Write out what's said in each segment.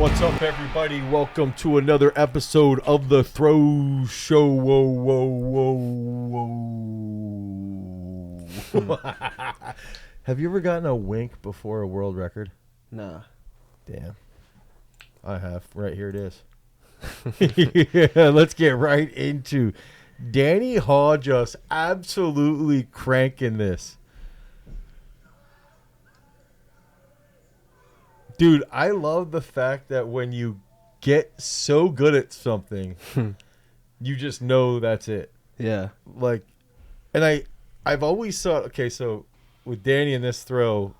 What's up, everybody? Welcome to another episode of the Throw Show. Whoa, whoa, whoa, whoa. Have you ever gotten a wink before a world record? Nah. Damn. I have. Right here it is. Yeah, let's get right into Danei Haugh just absolutely cranking this. Dude, I love the fact that when you get so good at something, you just know that's it. Yeah. Like, and I've always thought, okay, so with Danny in this throw,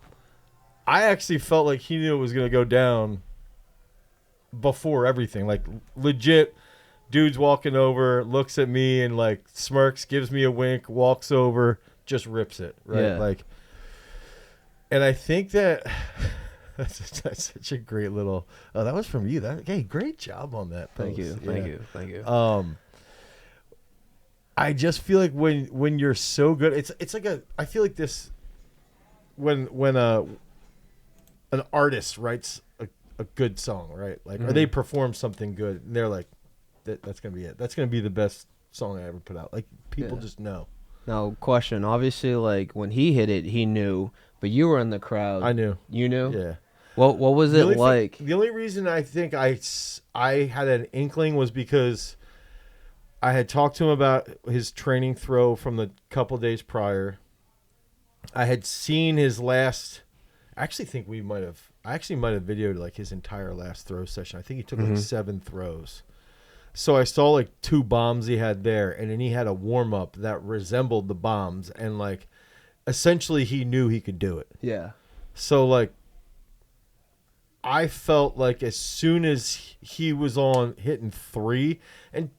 I actually felt like he knew it was going to go down before everything. Like, legit, dude's walking over, looks at me and, like, smirks, gives me a wink, walks over, just rips it, right? Yeah. Like, and I think that... That's such a great little. Oh, that was from you. Hey, great job on that post. Thank you. I just feel like when you're so good, it's like I feel like this when an artist writes a good song, right? Like, or they perform something good, and they're like, that's gonna be it. That's gonna be the best song I ever put out. Like, people just know. Now, question. Obviously, like, when he hit it, he knew, but you were in the crowd. I knew. You knew? Yeah. What was it like? The only reason I think I had an inkling was because I had talked to him about his training throw from the couple days prior. I had seen his last. I actually think I might have videoed like his entire last throw session. I think he took like 7 throws. So I saw like 2 bombs he had there, and then he had a warm up that resembled the bombs, and like essentially he knew he could do it. Yeah. So like, I felt like as soon as he was on hitting 3, and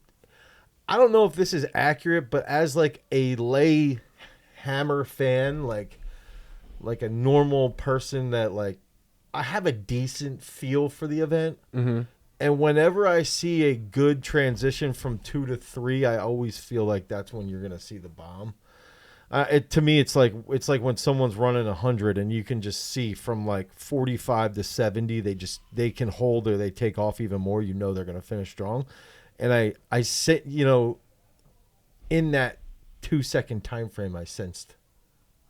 I don't know if this is accurate, but as like a lay hammer fan, like a normal person that like, I have a decent feel for the event. Mm-hmm. And whenever I see a good transition from 2 to 3, I always feel like that's when you're going to see the bomb. To me, it's like when someone's running 100 and you can just see from like 45 to 70, they can hold or they take off even more. You know they're going to finish strong. And I sit, in that 2-second time frame, I sensed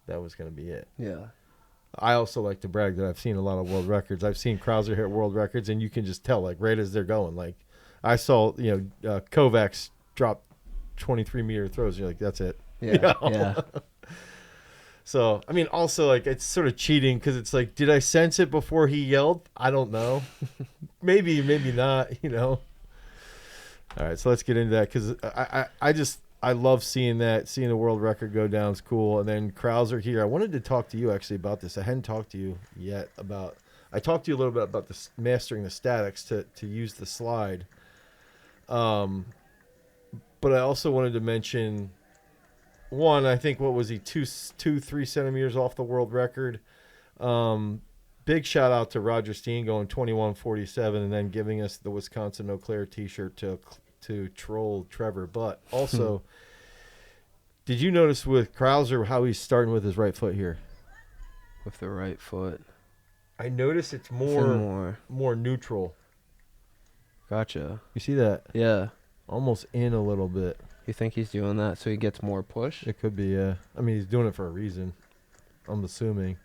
that was going to be it. Yeah. I also like to brag that I've seen a lot of world records. I've seen Crouser hit world records, and you can just tell, like, right as they're going. Like, I saw, Kovacs drop 23-meter throws. And you're like, that's it. Yeah. Yeah. So, I mean, also, like, it's sort of cheating because it's like, did I sense it before he yelled? I don't know. maybe not, All right, so let's get into that because I love seeing that. Seeing the world record go down is cool. And then Crouser here. I wanted to talk to you actually about this. I hadn't talked to you yet about. I talked to you a little bit about this mastering the statics to use the slide. But I also wanted to mention one. I think what was he 3 centimeters off the world record. Big shout out to Roje Stona going 21:47 and then giving us the Wisconsin Eau Claire T-shirt to troll Trevor. But also, did you notice with Crouser how he's starting with his right foot here? With the right foot. I noticed it's more neutral. Gotcha. You see that? Yeah. Almost in a little bit. You think he's doing that so he gets more push? It could be, yeah. I mean, he's doing it for a reason, I'm assuming.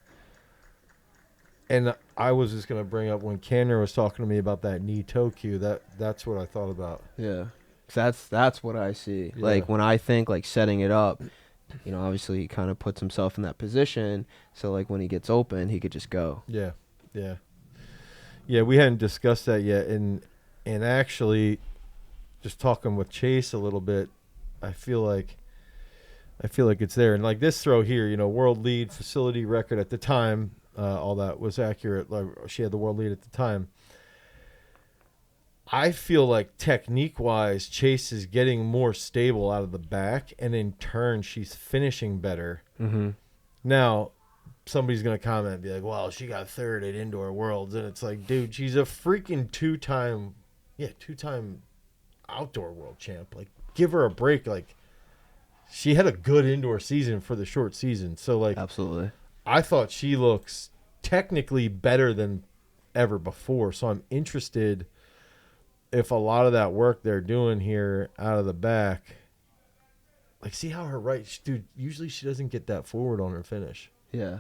And I was just going to bring up when Kanner was talking to me about that knee-toe cue, that's what I thought about. Yeah. That's what I see. Yeah. Like, when I think, like, setting it up, obviously he kind of puts himself in that position. So, like, when he gets open, he could just go. Yeah. Yeah. Yeah, we hadn't discussed that yet. And actually, just talking with Chase a little bit, I feel like it's there. And, like, this throw here, world lead, facility record at the time, all that was accurate. Like, she had the world lead at the time. I feel like technique-wise, Chase is getting more stable out of the back, and in turn, she's finishing better. Mm-hmm. Now, somebody's going to comment and be like, well, she got 3rd at Indoor Worlds. And it's like, dude, she's a freaking two-time outdoor world champ. Like, give her a break. Like, she had a good indoor season for the short season. So, like, absolutely. I thought she looks technically better than ever before. So I'm interested if a lot of that work they're doing here out of the back, like see how her right, dude, usually she doesn't get that forward on her finish. Yeah.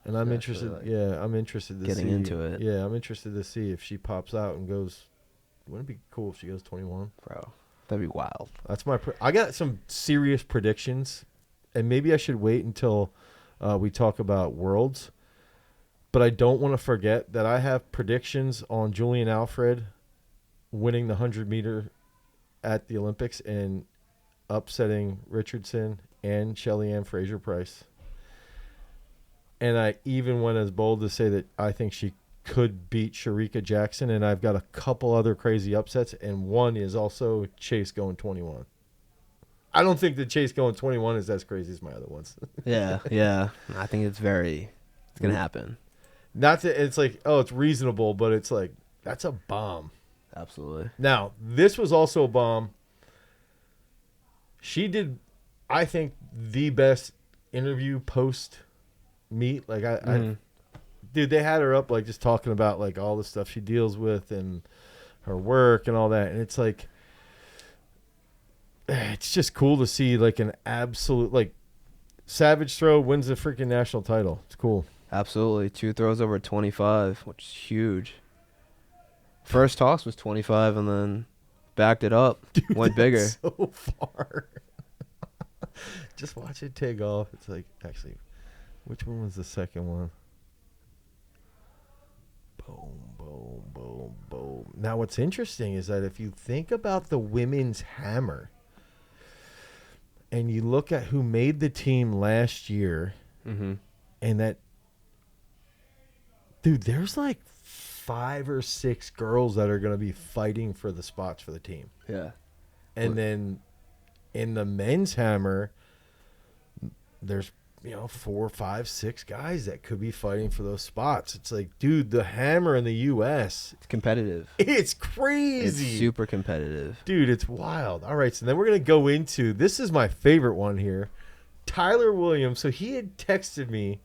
And I'm interested. Like I'm interested to getting see. into it. Yeah, I'm interested to see if she pops out and goes. Wouldn't it be cool if she goes 21? Bro, that'd be wild. That's my. I got some serious predictions, and maybe I should wait until we talk about Worlds. But I don't want to forget that I have predictions on Julian Alfred winning the 100-meter at the Olympics and upsetting Richardson and Shelly-Ann Fraser-Price. And I even went as bold to say that I think she could beat Sharika Jackson, and I've got a couple other crazy upsets, and one is also Chase going 21. I don't think that Chase going 21 is as crazy as my other ones. Yeah. I think it's going to happen. Not that it's like, oh, it's reasonable, but it's like, that's a bomb. Absolutely. Now, this was also a bomb. She did, I think, the best interview post-meet. Like, dude, they had her up, like, just talking about, like, all the stuff she deals with and her work and all that. And it's like, it's just cool to see, like, an absolute, like, Savage Throw wins the freaking national title. It's cool. Absolutely. 2 throws over 25, which is huge. First toss was 25 and then backed it up. Dude, went bigger. So far. Just watch it take off. It's like, actually, which one was the second one? Boom, boom, boom, boom. Now, what's interesting is that if you think about the women's hammer and you look at who made the team last year, and that, dude, there's like 5 or 6 girls that are going to be fighting for the spots for the team. Yeah. And then in the men's hammer, there's, 4, 5, 6 guys that could be fighting for those spots. It's like, dude, the hammer in the U.S. It's competitive. It's crazy. It's super competitive. Dude, it's wild. All right, so then we're going to go into, this is my favorite one here, Tyler Williams. So he had texted me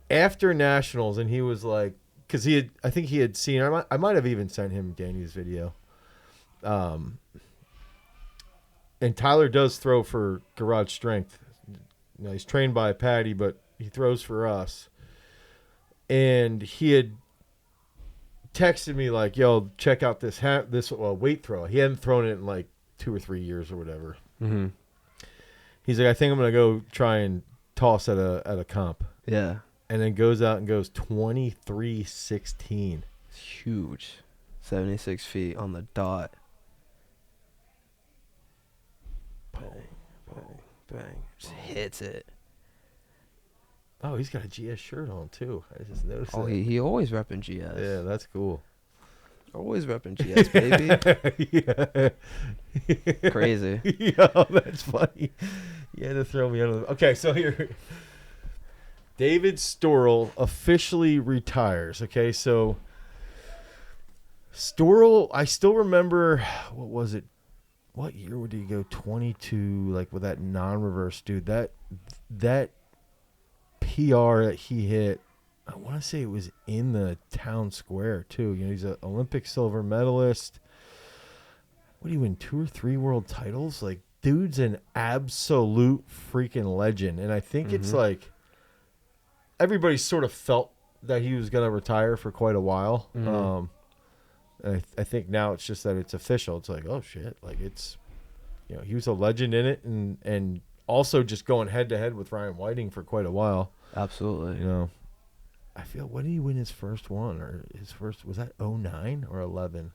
after Nationals, and he was like, because I think he had seen, I might have even sent him Danny's video. And Tyler does throw for Garage Strength. He's trained by Patty, but he throws for us. And he had texted me like, yo, check out this weight throw. He hadn't thrown it in like 2 or 3 years or whatever. Mm-hmm. He's like, I think I'm going to go try and toss at a comp. Yeah. And then goes out and goes 23-16. It's huge. 76 feet on the dot. Bang, bang, bang. Just hits it. Oh, he's got a GS shirt on, too. I just noticed that. He always repping GS. Yeah, that's cool. Always repping GS, baby. Yeah. Crazy. Yo, that's funny. You had to throw me under the... Okay, so here... David Storl officially retires. Okay, so Storl, I still remember, what was it? What year would he go? 22, like with that non-reverse, dude. That PR that he hit, I want to say it was in the town square too. He's an Olympic silver medalist. What do you win? 2 or 3 world titles? Like, dude's an absolute freaking legend, and I think it's like. Everybody sort of felt that he was going to retire for quite a while. And I think now it's just that it's official. It's like, oh, shit. Like, it's, he was a legend in it and also just going head-to-head with Ryan Whiting for quite a while. Absolutely. I feel, when did he win his first one? Or his first, was that 09 or 11?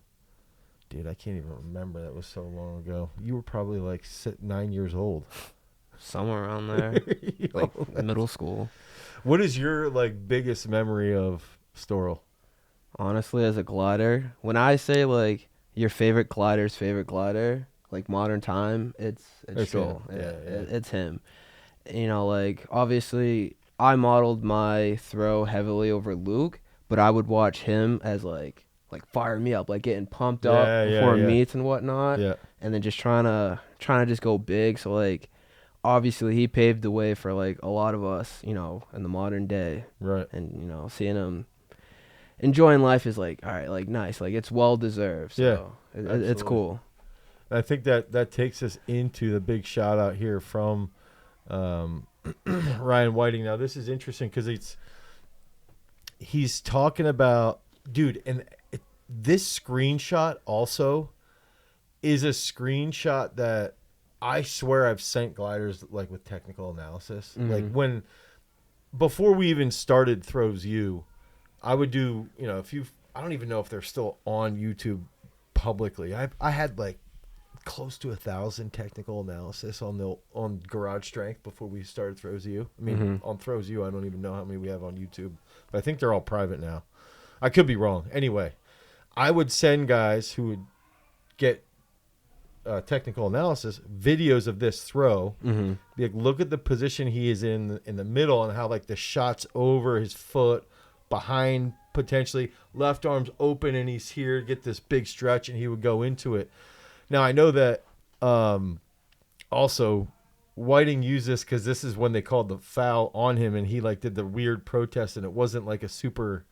Dude, I can't even remember. That was so long ago. You were probably like 9 years old. Somewhere around there. Like middle school. What is your biggest memory of Storl? Honestly, as a glider, when I say your favorite glider, like modern time, it's Storl. It's him. Obviously, I modeled my throw heavily over Luke, but I would watch him as fire me up, getting pumped up before meets and whatnot, and then just trying to just go big. So obviously, he paved the way for a lot of us, in the modern day. Right. And seeing him enjoying life is like, all right, like nice, like it's well deserved. So it's cool. I think that takes us into the big shout out here from Ryan Whiting. Now this is interesting because he's talking about, dude, and this screenshot also is a screenshot that I swear I've sent gliders like with technical analysis. Mm-hmm. Like before we even started Throws U, I would do, I don't even know if they're still on YouTube publicly. I had like close to 1,000 technical analysis on Garage Strength before we started Throws U. I mean, on Throws U, I don't even know how many we have on YouTube, but I think they're all private now. I could be wrong. Anyway, I would send guys who would get technical analysis videos of this throw. Mm-hmm. Be like, look at the position he is in the middle and how like the shot's over his foot, behind potentially, left arm's open and he's here, get this big stretch, and he would go into it. Now I know that also Whiting used this because this is when they called the foul on him and he like did the weird protest, and it wasn't like a super.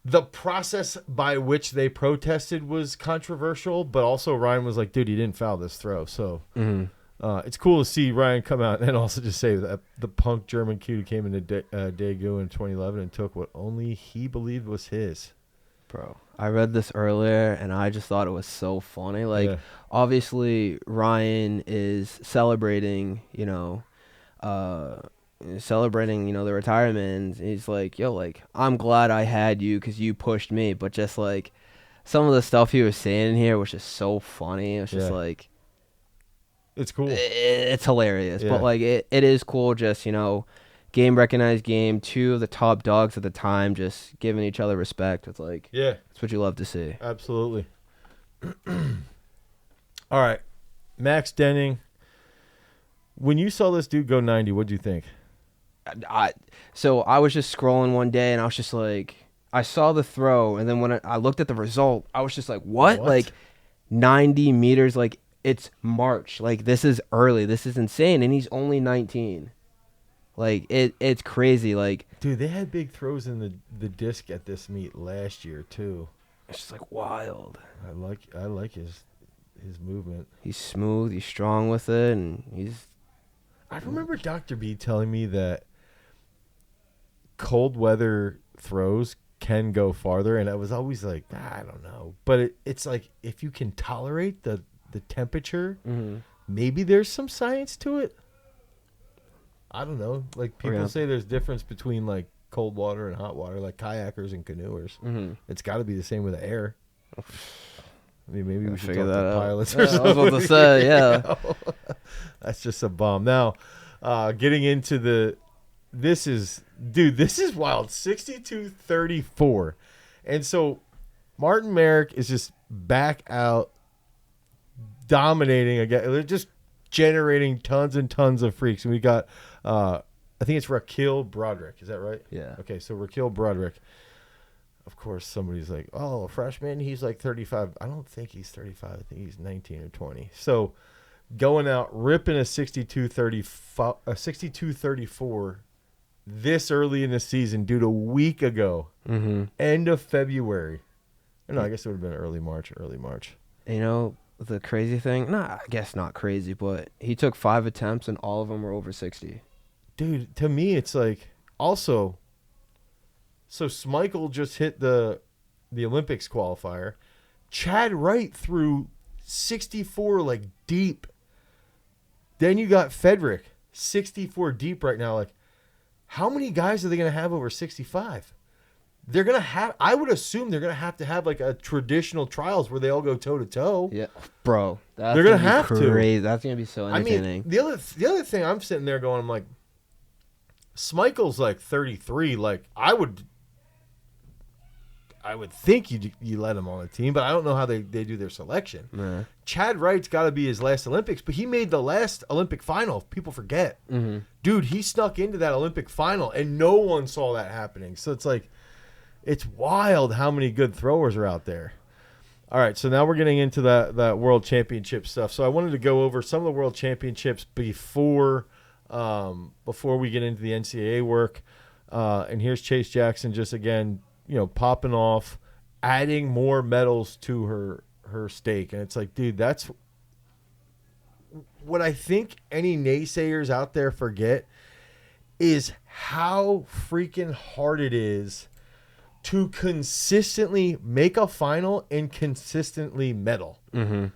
The process by which they protested was controversial, but also Ryan was like, dude, he didn't foul this throw. So it's cool to see Ryan come out and also just say that the punk German kid who came into Daegu in 2011 and took what only he believed was his. Bro, I read this earlier and I just thought it was so funny. Like, obviously Ryan is celebrating, the retirement. He's like, yo, like, I'm glad I had you because you pushed me. But just like some of the stuff he was saying in here was just so funny. It was just like, it's cool. It's hilarious. But like, it is cool. Just, game recognized game. Two of the top dogs at the time just giving each other respect. It's like, it's what you love to see. Absolutely. All right. Max Denning. When you saw this dude go 90, what'd you think? So I was just scrolling one day and I was just like, I saw the throw, and then when I looked at the result, I was just like, what? Like 90 meters, like it's March. Like this is early. This is insane. And he's only 19. Like it's crazy. Like, dude, they had big throws in the disc at this meet last year too. It's just like wild. I like his movement. He's smooth, he's strong with it, and I remember Dr. B telling me that cold weather throws can go farther, and I was always like, I don't know. But it's like if you can tolerate the temperature, maybe there's some science to it. I don't know. Like people say there's difference between like cold water and hot water, like kayakers and canoers. It's got to be the same with air. I mean, maybe we should talk to pilots or something. I was about to say, That's just a bomb. Now, getting into this is wild. 62-34. And so Martin Merrick is just back out dominating again. They're just generating tons and tons of freaks. And we got, I think it's Racquil Broderick. Is that right? Yeah. Okay, so Racquil Broderick. Of course, somebody's like, oh, a freshman, he's like 35. I don't think he's 35. I think he's 19 or 20. So going out, ripping a 62-34 this early in the season, dude, a week ago, end of February. No, I guess it would have been early March. The crazy thing, I guess not crazy, but he took 5 attempts and all of them were over 60. Dude, to me, it's like, also, so Schmeichel just hit the Olympics qualifier. Chad Wright threw 64 like deep. Then you got Fedrick 64 deep right now. Like, how many guys are they going to have over 65? They're going to have, I would assume they're going to have like a traditional trials where they all go toe to toe. Yeah, bro. They're going to have to. That's going to be so entertaining. I mean, the other thing I'm sitting there going, I'm like, Schmeichel's like 33. Like, I would think you let him on the team, but I don't know how they do their selection. Nah. Chad Wright's got to be his last Olympics, but he made the last Olympic final. People forget. Dude, he snuck into that Olympic final, and no one saw that happening. So it's like, it's wild how many good throwers are out there. All right, so now we're getting into that World Championship stuff. So I wanted to go over some of the World Championships before we get into the NCAA work. And here's Chase Jackson just, again, popping off, adding more medals to her stake. And it's like, dude, that's what I think any naysayers out there forget is how freaking hard it is to consistently make a final and consistently medal. Mm-hmm.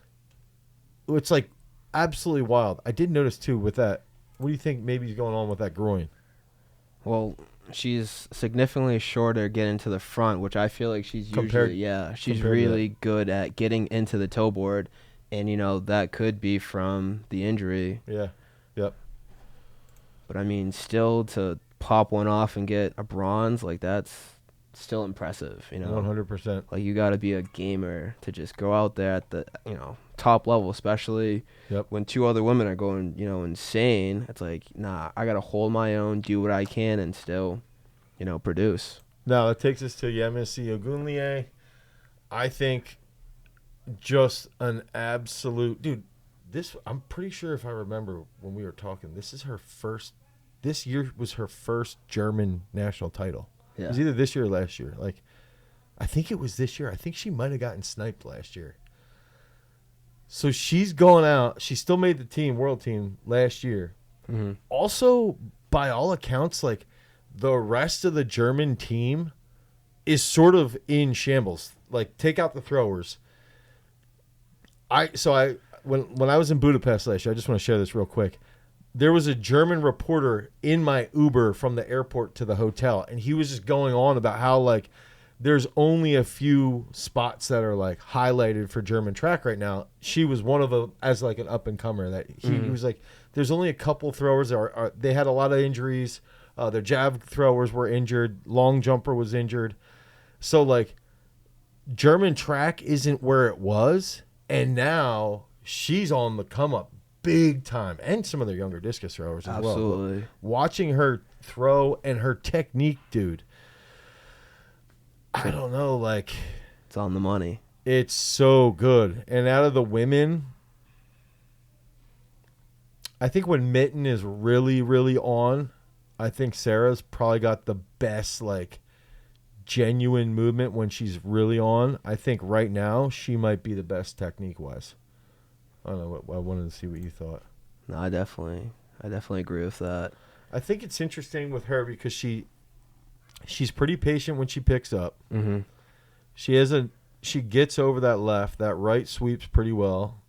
It's like absolutely wild. I did notice too with that. What do you think maybe is going on with that groin? Well, she's significantly shorter getting to the front, which I feel like she's she's really good at getting into the toe board, and that could be from the injury. Yeah. Yep. But I mean, still to pop one off and get a bronze, like that's still impressive, 100%. Like you got to be a gamer to just go out there at the top level, especially when two other women are going insane. It's like, nah, I got to hold my own, do what I can, and still produce. Now that takes us to Yemisi Ogunleye. I think just an absolute dude. I'm pretty sure if I remember when we were talking, this year was her first German national title. Yeah. It was either this year or last year. Like, I think it was this year. I think she might have gotten sniped last year. So she's going out. She still made the world team last year. Mm-hmm. Also, by all accounts, like the rest of the German team is sort of in shambles. Like, take out the throwers. When I was in Budapest last year, I just want to share this real quick. There was a German reporter in my Uber from the airport to the hotel, and he was just going on about how, like, there's only a few spots that are, like, highlighted for German track right now. She was one of them as, like, an up-and-comer. That he was like, there's only a couple throwers. They had a lot of injuries. Their jab throwers were injured. Long jumper was injured. So, like, German track isn't where it was, and now she's on the come-up big time, and some of their younger discus throwers as well. Absolutely. Watching her throw and her technique, dude, I don't know, like, it's on the money. It's so good. And out of the women, I think when Mitton is really, really on, I think Sarah's probably got the best, like, genuine movement when she's really on. I think right now she might be the best technique-wise. I don't know. I wanted to see what you thought. No, I definitely agree with that. I think it's interesting with her because she's pretty patient when she picks up. Mm-hmm. She gets over that left. That right sweeps pretty well.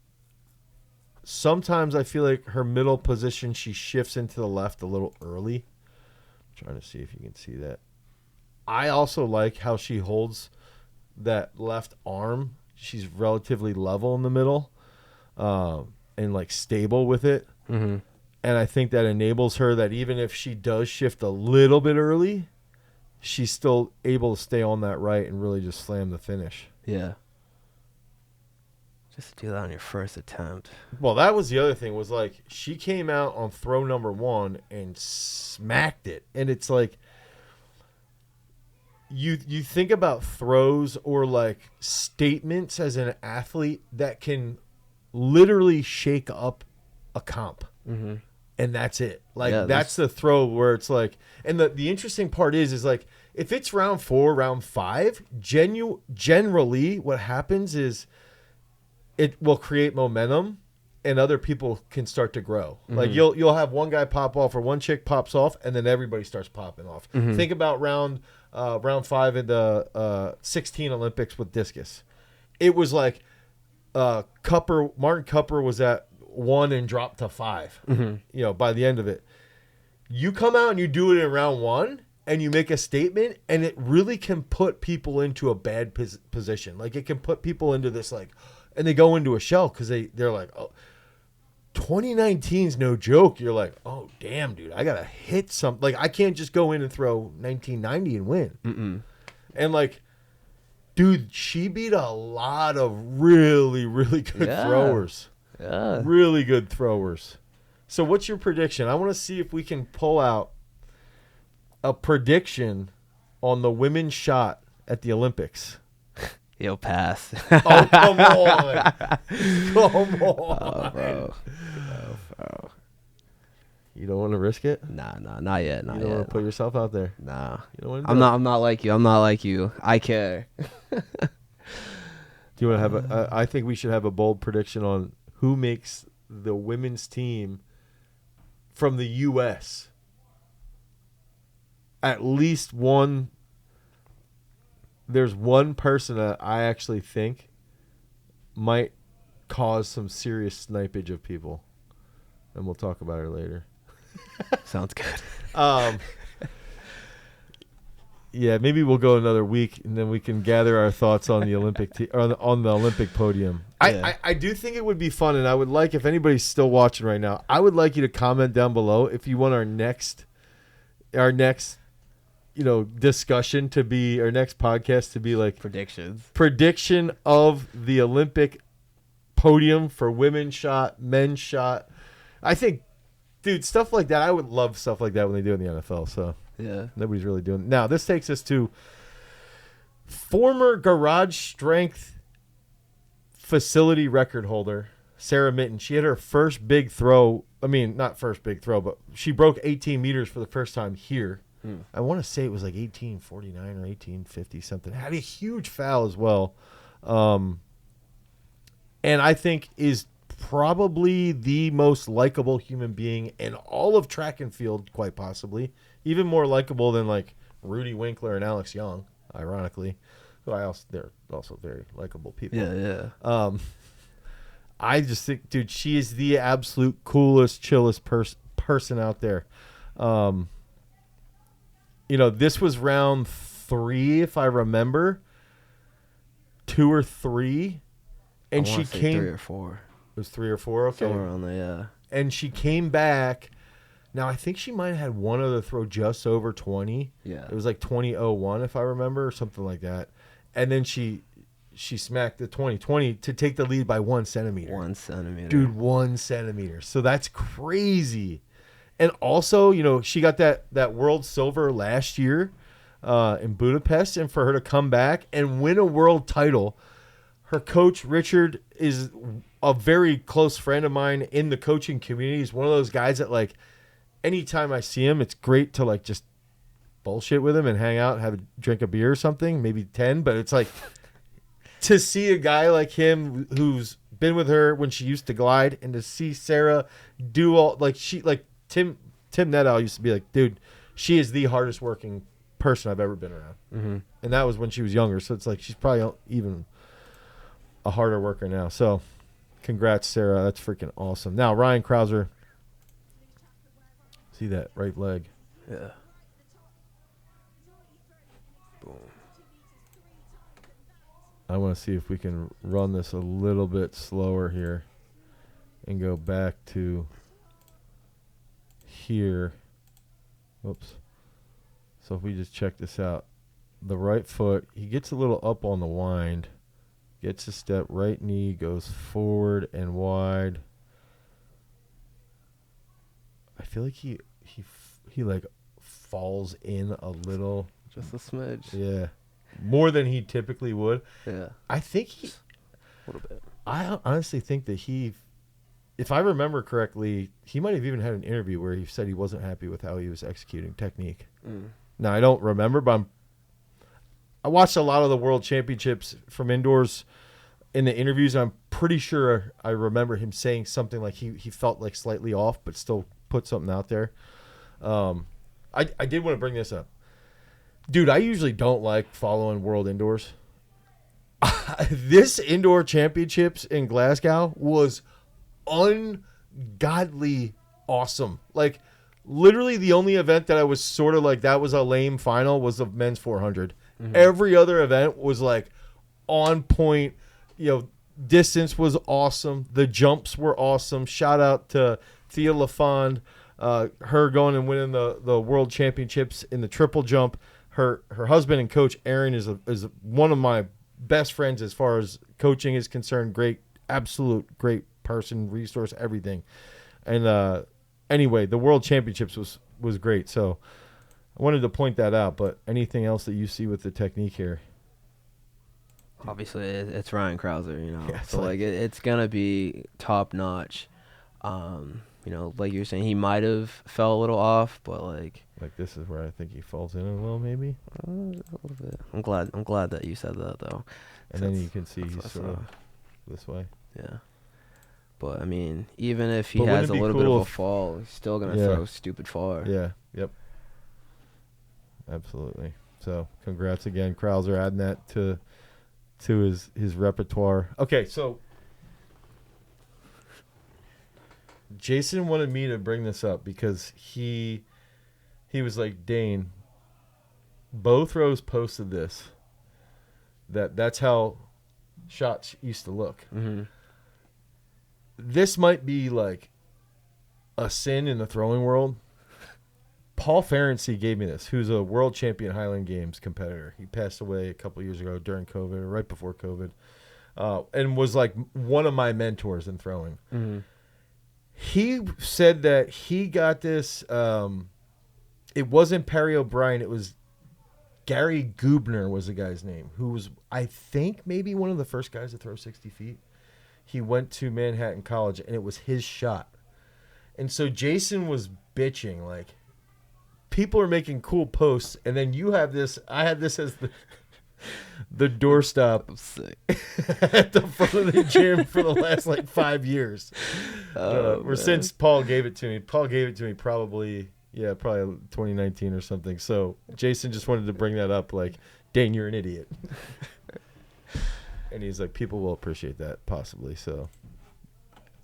Sometimes I feel like her middle position, she shifts into the left a little early. I'm trying to see if you can see that. I also like how she holds that left arm. She's relatively level in the middle. And like stable with it. Mm-hmm. And I think that enables her that even if she does shift a little bit early, she's still able to stay on that right and really just slam the finish. Yeah. Just do that on your first attempt. Well, that was the other thing was like she came out on throw number 1 and smacked it. And it's like you think about throws or like statements as an athlete that can literally shake up a comp. Mm-hmm. And that's it. Like, that's the throw where it's like, and the interesting part is like, if it's round 4, round 5, generally what happens is it will create momentum and other people can start to grow. Mm-hmm. Like you'll have one guy pop off or one chick pops off and then everybody starts popping off. Mm-hmm. Think about round 5 in the 16 Olympics with discus. It was like, Martin Cupper was at 1 and dropped to 5. Mm-hmm. By the end of it, you come out and you do it in round 1 and you make a statement, and it really can put people into a bad position. Like it can put people into this like, and they go into a shell because they're like, oh, 2019's no joke. You're like, oh damn, dude, I gotta hit something. Like I can't just go in and throw 1990 and win. Mm-mm. And like. Dude, she beat a lot of really, really good throwers. Yeah. Really good throwers. So what's your prediction? I want to see if we can pull out a prediction on the women's shot at the Olympics. You'll pass. Oh, come on. Come on. Oh, bro. Oh, bro. You don't want to risk it? Nah, not yet. You don't want to put yourself out there? Nah. You don't want to I'm not like you. I care. Do you want to have I think we should have a bold prediction on who makes the women's team from the U.S. At least one. There's one person that I actually think might cause some serious snipage of people. And we'll talk about her later. Sounds good. Yeah, maybe we'll go another week and then we can gather our thoughts on the Olympic on the Olympic podium. Yeah. I do think it would be fun, and I would like, if anybody's still watching right now, I would like you to comment down below if you want our next discussion to be, our next podcast to be like prediction of the Olympic podium for women's shot, men's shot. I think, dude, stuff like that, I would love stuff like that when they do it in the NFL. So yeah, nobody's really doing it. Now, this takes us to former garage strength facility record holder Sarah Mitton. She had her first big throw. I mean, not first big throw, but she broke 18 meters for the first time here. I want to say it was like 1849 or 1850 something. Had a huge foul as well. And I think is probably the most likable human being in all of track and field, quite possibly. Even more likable than like Rudy Winkler and Alex Young, ironically. They're also very likable people. Yeah. I just think, dude, she is the absolute coolest, chillest person out there. This was round 3, if I remember. 2 or 3. And she came 3 or 4. It was 3 or 4, okay. Somewhere around there, yeah. And she came back. Now, I think she might have had one other throw just over 20. Yeah. It was like 20:01, if I remember, or something like that. And then she smacked the 20 to take the lead by 1 centimeter. 1 centimeter. Dude, 1 centimeter. So that's crazy. And also, she got that world silver last year in Budapest. And for her to come back and win a world title, her coach, Richard, is a very close friend of mine in the coaching community. He's one of those guys that, like, anytime I see him, it's great to, like, just bullshit with him and hang out, have a drink of beer or something, maybe 10. But it's like to see a guy like him who's been with her when she used to glide, and to see Sarah do all, like, Tim Nedow used to be like, dude, she is the hardest working person I've ever been around. Mm-hmm. And that was when she was younger. So it's like she's probably even a harder worker now. So congrats, Sarah. That's freaking awesome. Now, Ryan Crouser. See that right leg? Yeah. Boom. I want to see if we can run this a little bit slower here and go back to here. Oops. So if we just check this out, the right foot, he gets a little up on the wind, gets a step, right knee goes forward and wide. I feel like he like falls in a little, just a smidge. Yeah, more than he typically would. Yeah, I think a little bit. I honestly think that if I remember correctly, he might have even had an interview where he said he wasn't happy with how he was executing technique. Now, I don't remember, but I watched a lot of the World Championships from indoors in the interviews. I'm pretty sure I remember him saying something like he felt like slightly off, but still put something out there. I did want to bring this up. Dude, I usually don't like following World Indoors. This indoor championships in Glasgow was ungodly awesome. Like, literally the only event that I was sort of like, that was a lame final, was the men's 400. Mm-hmm. Every other event was like on point. Distance was awesome. The jumps were awesome. Shout out to Thea LaFond, her going and winning the world championships in the triple jump. Her husband and coach Erin is one of my best friends as far as coaching is concerned. Great, absolute great person, resource, everything. And anyway, the world championships was great. So I wanted to point that out. But anything else that you see with the technique here? Obviously, it's Ryan Crouser, Yeah, so like it's gonna be top notch. like you were saying, he might have fell a little off, but like this is where I think he falls in a little, maybe. A little bit. I'm glad that you said that though. And then you can see he's sort of this way. Yeah. But I mean, even if he has a little bit of a fall, he's still gonna throw stupid far. Yeah. Yep. Absolutely. So congrats again, Crouser, adding that to his repertoire. Okay, so Jason wanted me to bring this up because he was like, Dane, both rows posted this. That's how shots used to look. Mm-hmm. This might be like a sin in the throwing world. Paul Ferenczi gave me this, who's a world champion Highland Games competitor. He passed away a couple years ago during COVID, or right before COVID, and was like one of my mentors in throwing. Mm-hmm. He said that he got this. It wasn't Perry O'Brien. It was Gary Gubner was the guy's name, who was, I think, maybe one of the first guys to throw 60 feet. He went to Manhattan College, and it was his shot. And so Jason was bitching, like, people are making cool posts, and then you have this. I had this as the doorstop at the front of the gym for the last, like, 5 years. Or since Paul gave it to me. Paul gave it to me probably 2019 or something. So Jason just wanted to bring that up, like, Dane, you're an idiot. And he's like, people will appreciate that, possibly. So,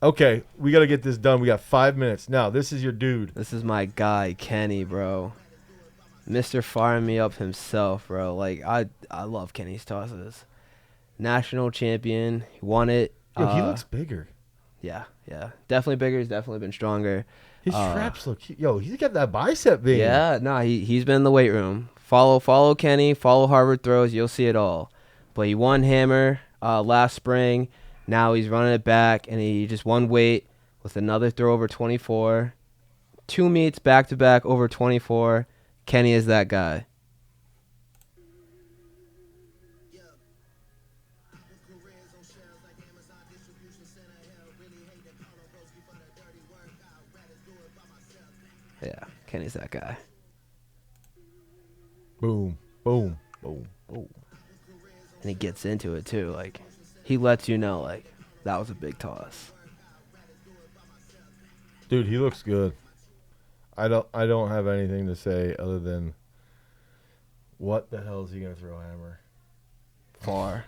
okay, we got to get this done. We got 5 minutes. Now, this is your dude. This is my guy, Kenny, bro. Mr. Fire Me Up himself, bro. Like, I love Kenny's tosses. National champion. He won it. Yo, he looks bigger. Yeah. Definitely bigger. He's definitely been stronger. His straps look... Yo, he's got that bicep vein. Yeah, no, he's been in the weight room. Follow Kenny. Follow Harvard Throws. You'll see it all. But he won Hammer last spring. Now he's running it back, and he just won weight with another throw over 24. 2 meets back-to-back over 24. Kenny is that guy. Yeah, Kenny's that guy. Boom, boom, boom, boom. And he gets into it, too. Like, he lets you know, like, that was a big toss. Dude, he looks good. I don't have anything to say other than, what the hell is he going to throw a hammer? Far.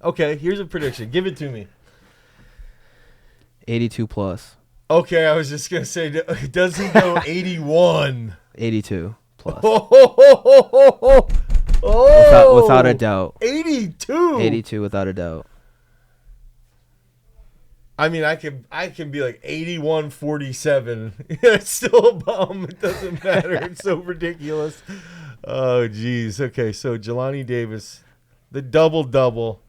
Okay, here's a prediction. Give it to me. 82 plus. Okay, I was just going to say, does he go 81? 82 plus. Oh, without a doubt. 82. 82 without a doubt. I mean, I can be like 81-47. It's still a bomb. It doesn't matter. It's so ridiculous. Oh, geez. Okay, so Jalani Davis, the double-double.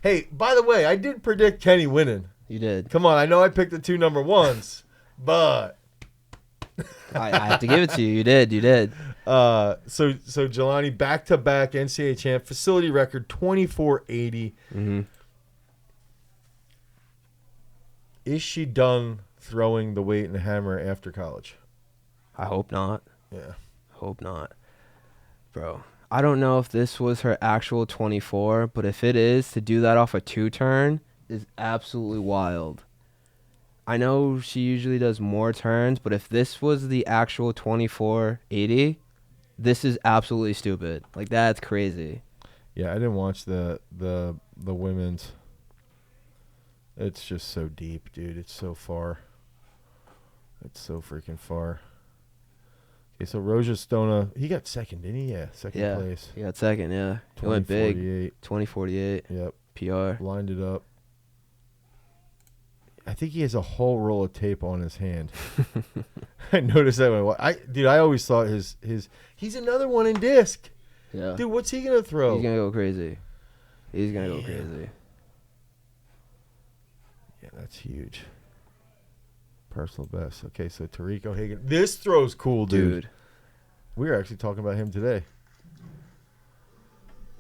Hey, by the way, I did predict Kenny winning. You did. Come on, I know I picked the 2 number ones, but I have to give it to you. You did. So Jalani back-to-back NCAA champ, facility record 2480. Mm-hmm. Is she done throwing the weight and the hammer after college? I hope not. Yeah. Hope not. Bro, I don't know if this was her actual 24, but if it is, to do that off a 2-turn is absolutely wild. I know she usually does more turns, but if this was the actual 2480, this is absolutely stupid. Like, that's crazy. Yeah, I didn't watch the women's. It's just so deep, dude. It's so far. It's so freaking far. Okay, so Roje Stona, he got second, didn't he? Yeah, second place. He got second, yeah. He went big. 2048. Yep. PR. Lined it up. I think he has a whole roll of tape on his hand. I noticed that when I always thought he's another one in disc. Yeah. Dude, what's he gonna throw? He's gonna go crazy. Go crazy. Yeah, that's huge. Personal best. Okay, so Tarik O'Hagan. This throw's cool, dude. We were actually talking about him today.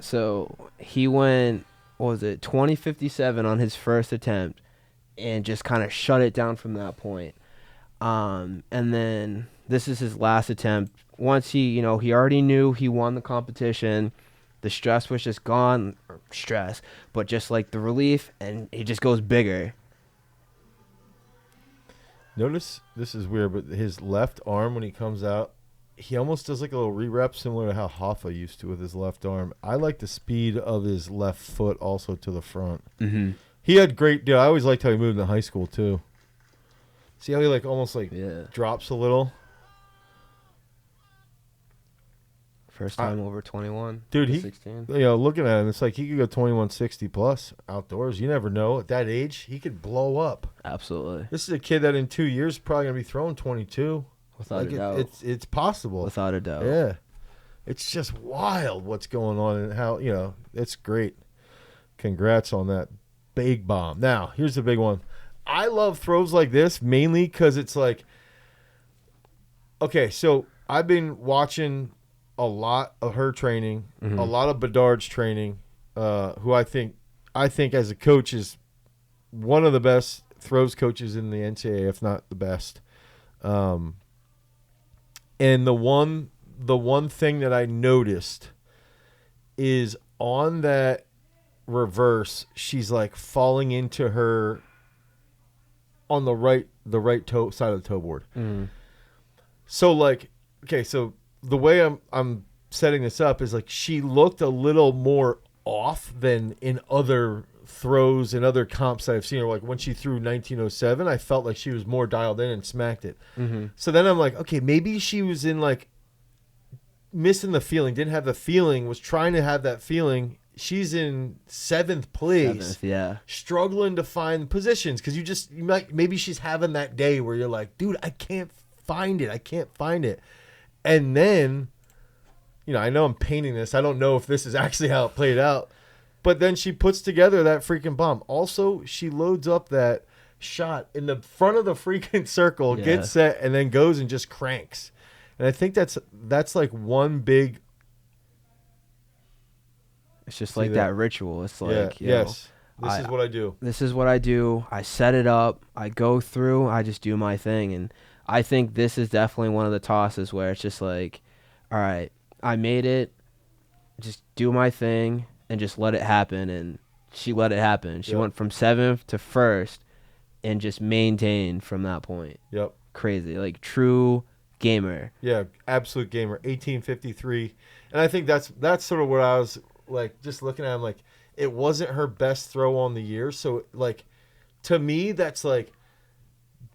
So he went, 2057 on his first attempt, and just kind of shut it down from that point. And then this is his last attempt. Once he already knew he won the competition. The stress was just gone. But just like the relief, and he just goes bigger. Notice, this is weird, but his left arm when he comes out, he almost does like a little re-rep similar to how Hoffa used to with his left arm. I like the speed of his left foot also to the front. Mm-hmm. He had great, I always liked how he moved in high school too. See how he like almost like drops a little? First time over 21. Dude, 16. Looking at him, it's like he could go 2160 plus outdoors. You never know. At that age, he could blow up. Absolutely. This is a kid that in 2 years is probably going to be throwing 22. Without a doubt. It's possible. Without a doubt. Yeah. It's just wild what's going on and how, it's great. Congrats on that big bomb. Now, here's the big one. I love throws like this mainly because it's like, okay, so I've been watching a lot of her training, a lot of Bedard's training, who I think as a coach is one of the best throws coaches in the NCAA, if not the best. And the one thing that I noticed is on that reverse, she's like falling into her on the right toe side of the toe board. So like, okay, so the way I'm setting this up is like she looked a little more off than in other throws and other comps that I've seen her. Like when she threw 1907, I felt like she was more dialed in and smacked it. So then I'm like, okay, maybe she was in like missing the feeling, didn't have the feeling, was trying to have that feeling. She's in 7th place, struggling to find positions because maybe she's having that day where you're like, dude, I can't find it. And then, I know I'm painting this. I don't know if this is actually how it played out, but then she puts together that freaking bomb. Also, she loads up that shot in the front of the freaking circle, gets set, and then goes and just cranks. And I think that's like one big. It's just like that ritual. It's like, this is what I do. This is what I do. I set it up. I go through. I just do my thing. And I think this is definitely one of the tosses where it's just like, all right, I made it. Just do my thing and just let it happen. And she let it happen. She went from 7th to 1st and just maintained from that point. Yep. Crazy. Like true gamer. Yeah, absolute gamer. 1853. And I think that's sort of what I was like just looking at him like it wasn't her best throw on the year. So like to me that's like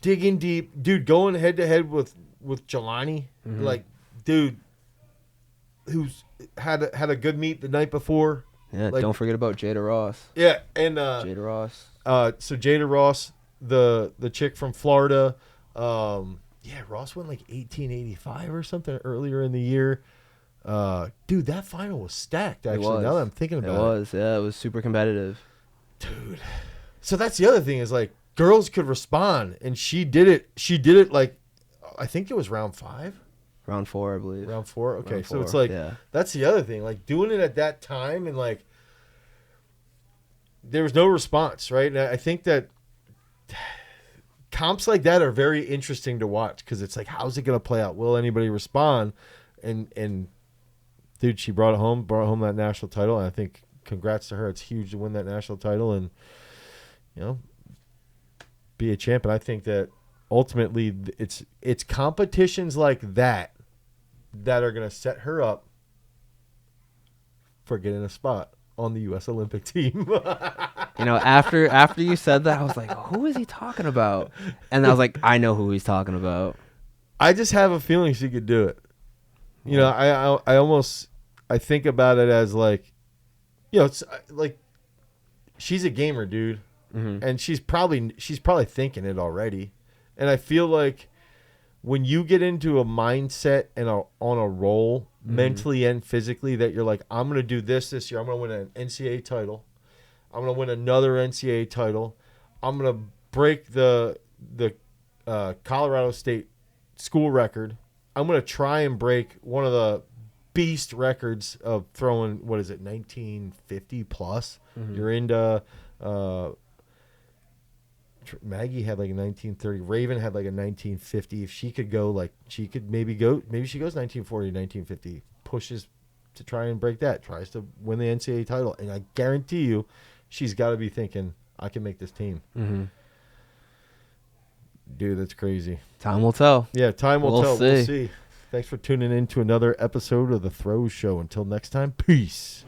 digging deep, dude, going head to head with Jalani, like dude who's had a good meet the night before. Yeah, like, don't forget about Jada Ross. Yeah, and Jada Ross. So Jada Ross, the chick from Florida, Ross went like 1885 or something earlier in the year. Dude, that final was stacked, actually, now that I'm thinking about it. It was, it was super competitive. Dude. So that's the other thing is, like, girls could respond, and she did it. She did it, like, I think it was round 5? Round 4, I believe. Round 4? Okay, round 4, so it's like, that's the other thing. Like, doing it at that time, and, like, there was no response, right? And I think that comps like that are very interesting to watch because it's like, how's it going to play out? Will anybody respond? And dude, she brought home that national title, and I think congrats to her. It's huge to win that national title and be a champ. And I think that ultimately it's competitions like that are going to set her up for getting a spot on the U.S. Olympic team. After you said that, I was like, who is he talking about? And I was like, I know who he's talking about. I just have a feeling she could do it. I think about it as like, it's like she's a gamer, dude, and she's probably thinking it already. And I feel like when you get into a mindset and on a roll, mentally and physically, that you're like, I'm gonna do this year. I'm gonna win an NCAA title. I'm gonna win another NCAA title. I'm gonna break the Colorado State school record. I'm going to try and break one of the beast records of throwing, 1950 plus. You're into Maggie had like a 1930. Raven had like a 1950. If she could go, like, she could maybe goes 1940, 1950. Pushes to try and break that. Tries to win the NCAA title. And I guarantee you, she's got to be thinking, I can make this team. Mm-hmm. Dude, that's crazy. Time will tell. Yeah, time will tell. We'll see. Thanks for tuning in to another episode of The Throws Show. Until next time, peace.